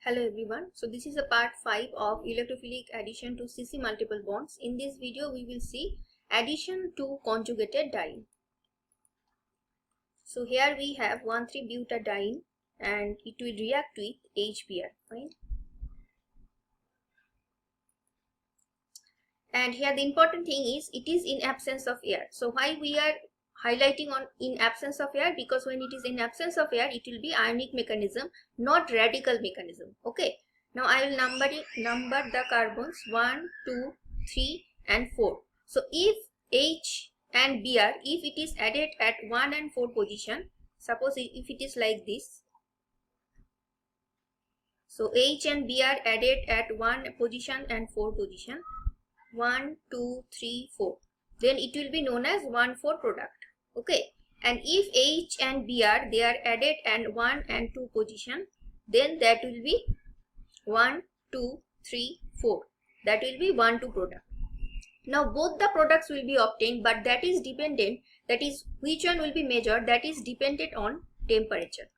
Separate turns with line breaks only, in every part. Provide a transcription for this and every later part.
Hello everyone. So this is a part 5 of electrophilic addition to CC multiple bonds. In this video we will see addition to conjugated diene. So here we have 1,3-butadiene and it will react with HBr. Fine. And here the important thing is it is in absence of air. So why we are highlighting on in absence of air? Because when it is in absence of air, it will be ionic mechanism, not radical mechanism. Okay. Now I will number the carbons 1, 2, 3 and 4. So if H and Br, if it is added at 1 and 4 position, suppose if it is like this. So H and Br added at 1 position and 4 position. 1, 2, 3, 4. Then it will be known as 1,4 product. Okay. And if H and Br they are added at 1 and 2 position, then that will be 1, 2, 3, 4. That will be 1,2 product. Now both the products will be obtained, but that is dependent, that is which one will be measured, that is dependent on temperature.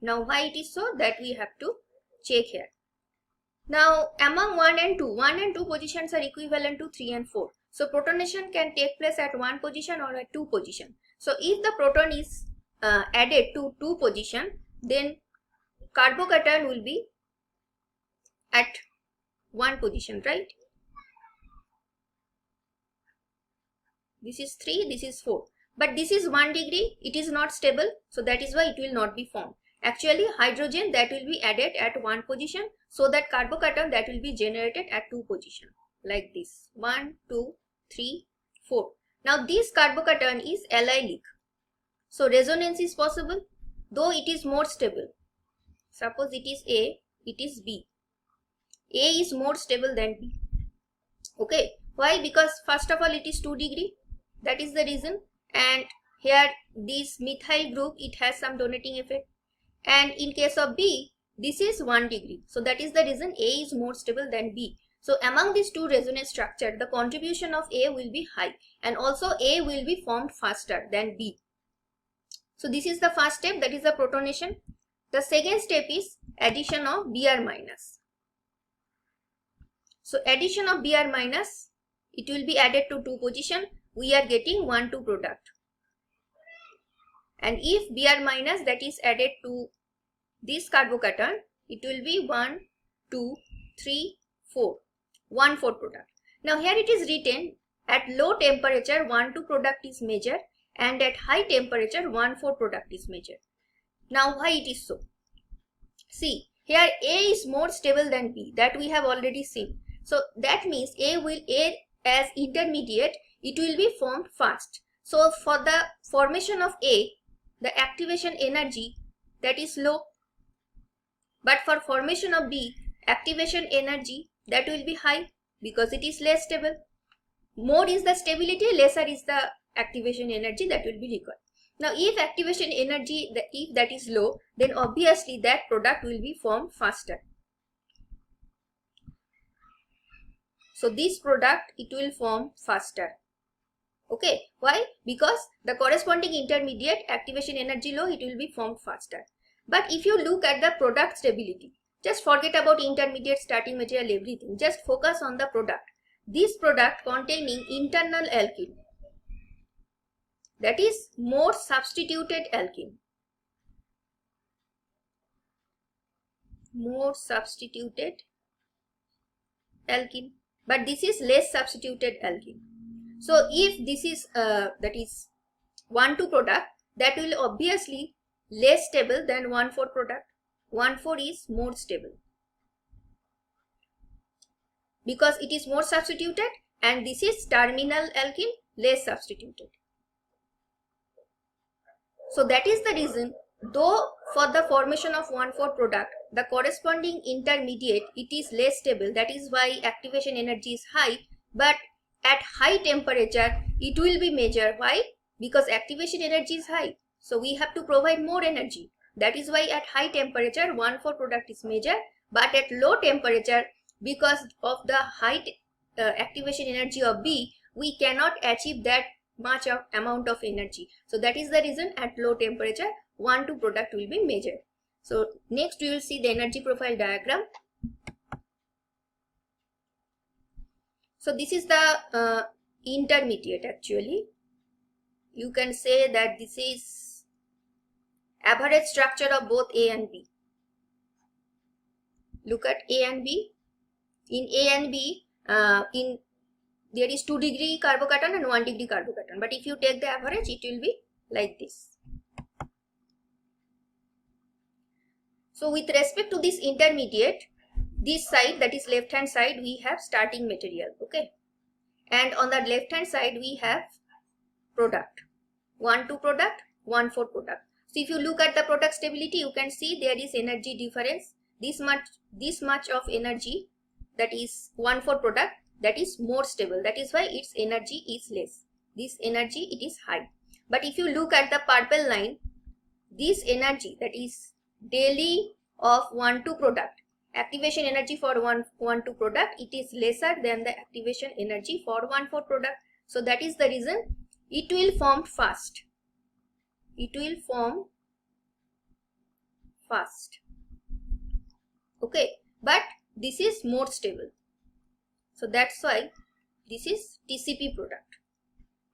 Now why it is so, that we have to check here. Now among 1 and 2 positions are equivalent to 3 and 4. So protonation can take place at 1 position or at 2 position. So if the proton is added to 2 position, then carbocation will be at 1 position, right? This is 3, this is 4. But this is 1 degree, it is not stable. So that is why it will not be formed. Actually hydrogen that will be added at 1 position, so that carbocation that will be generated at 2 position, like this 1, 2, 3, 4. Now this carbocation is allylic, so resonance is possible, though it is more stable. Suppose it is A, it is B. A is more stable than B. Okay, why? Because first of all it is 2 degree, that is the reason, and here this methyl group, it has some donating effect. And in case of B, this is 1 degree. So that is the reason A is more stable than B. So among these two resonance structure, the contribution of A will be high, and also A will be formed faster than B. So this is the first step, that is the protonation. The second step is addition of Br minus. So addition of Br minus, it will be added to 2 position. We are getting 1,2 product. And if Br minus that is added to this carbocation, it will be 1, 2, 3, 4. 1,4 product. Now here it is written at low temperature 1,2 product is measured, and at high temperature 1,4 product is measured. Now why it is so? See, here A is more stable than B, that we have already seen. So that means A as intermediate, it will be formed fast. So for the formation of A, the activation energy that is low, but for formation of B, activation energy that will be high, because it is less stable. More is the stability, lesser is the activation energy that will be required. Now if activation energy, if that is low, then obviously that product will be formed faster. So this product, it will form faster. Okay, why? Because the corresponding intermediate, activation energy low, it will be formed faster. But if you look at the product stability, just forget about intermediate, starting material, everything. Just focus on the product. This product containing internal alkene, that is more substituted alkene. More substituted alkene. But this is less substituted alkene. So if this is that is 1,2 product, that will obviously less stable than 1,4 product. 1,4 is more stable, because it is more substituted, and this is terminal alkene, less substituted. So that is the reason, though for the formation of 1,4 product, the corresponding intermediate, it is less stable. That is why activation energy is high, but at high temperature it will be measured. Why? Because activation energy is high, so we have to provide more energy. That is why at high temperature 1,4 product is measured, but at low temperature, because of the high activation energy of B, we cannot achieve that much amount of energy. So that is the reason at low temperature 1,2 product will be measured. So next we will see the energy profile diagram. So this is the intermediate. Actually you can say that this is average structure of both A and B. Look at A and B. In A and B, there is 2 degree carbocation and 1 degree carbocation. But if you take the average, it will be like this. So with respect to this intermediate, this side, that is left hand side, we have starting material. Okay. And on the left hand side, we have product. 1,2 product, 1,4 product. So if you look at the product stability, you can see there is energy difference. This much of energy, that is 1,4 product, that is more stable. That is why its energy is less. This energy, it is high. But if you look at the purple line, this energy, that is daily of 1,2 product, activation energy for 1,2 product, it is lesser than the activation energy for 1,4 product. So that is the reason it will form fast. It will form fast. Okay, but this is more stable. So that's why this is TCP product.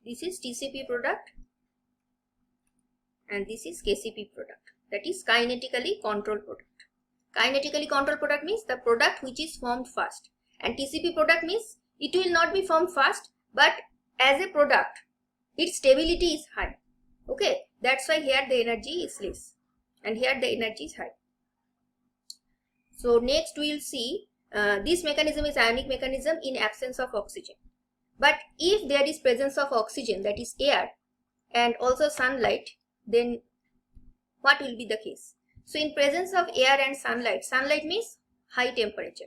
This is TCP product and this is KCP product. That is kinetically controlled product. Kinetically controlled product means the product which is formed fast. And TCP product means it will not be formed fast, but as a product, its stability is high. Okay, that's why here the energy is less and here the energy is high. So next we will see this mechanism is ionic mechanism in absence of oxygen. But if there is presence of oxygen, that is air, and also sunlight, then what will be the case? So in presence of air and sunlight, sunlight means high temperature.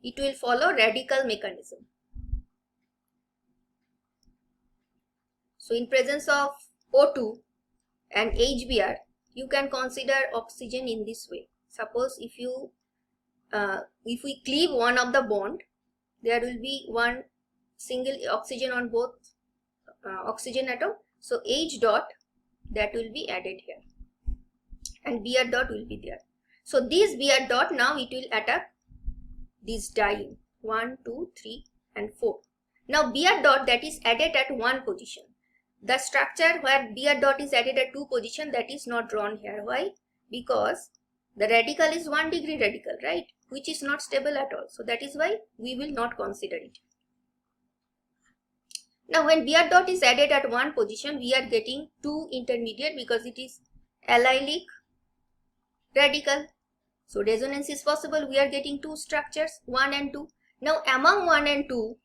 It will follow radical mechanism. So in presence of O2 and HBr, you can consider oxygen in this way. Suppose if we cleave one of the bond, there will be one single oxygen on both oxygen atom. So H dot, that will be added here and Br dot will be there. So this Br dot, now it will attack this diene 1, 2, 3 and 4. Now Br dot, that is added at one position. The structure where Br dot is added at two position, that is not drawn here. Why? Because the radical is 1 degree radical, right? Which is not stable at all. So that is why we will not consider it. Now when Br dot is added at one position, we are getting two intermediate because it is allylic radical. So resonance is possible. We are getting two structures, 1 and 2. Now among 1 and 2,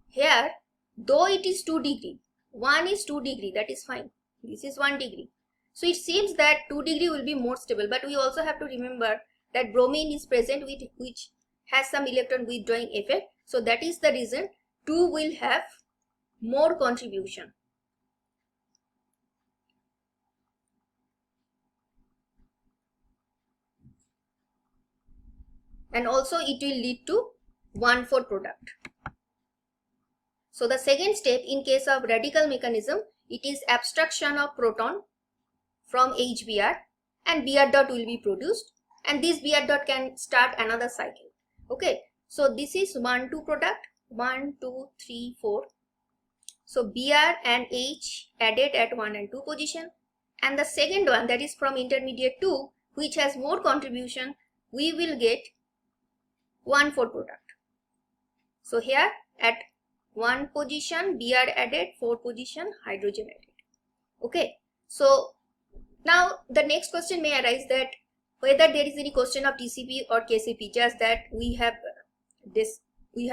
here, though it is 2 degree, 1 is 2 degree, that is fine. This is 1 degree. So it seems that 2 degree will be more stable, but we also have to remember that bromine is present with which has some electron withdrawing effect. So that is the reason 2 will have more contribution. And also it will lead to 1,4 product. So the second step in case of radical mechanism, it is abstraction of proton from HBr and Br dot will be produced and this Br dot can start another cycle. Okay, so this is 1, 2 product, 1, 2, 3, 4. So Br and H added at 1 and 2 position, and the second one, that is from intermediate 2, which has more contribution, we will get 1,4 product. So here at 1 position Br added, 4 position hydrogen added. Okay, so now the next question may arise that whether there is any question of TCP or KCP, just that we have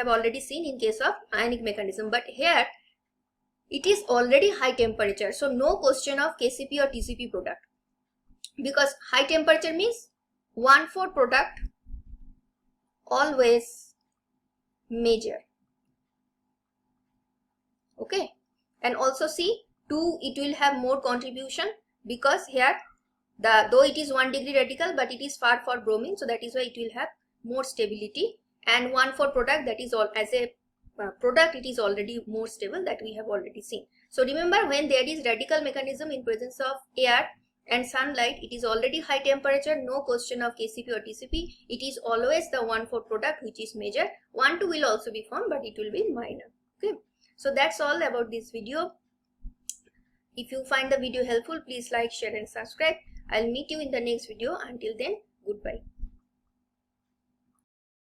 already seen in case of ionic mechanism, but here it is already high temperature, so no question of KCP or TCP product, because high temperature means 1,4 product always major. Okay, and also see 2, it will have more contribution because here though it is 1 degree radical, but it is far for bromine, so that is why it will have more stability, and 1,4 product, that is all as a product, it is already more stable, that we have already seen. So remember, when there is radical mechanism in presence of air and sunlight, it is already high temperature, no question of KCP or TCP. It is always the 1,4 product which is measured. 1,2 will also be formed, but it will be minor. Okay, so that's all about this video. If you find the video helpful, please like, share and subscribe. I'll meet you in the next video. Until then, goodbye.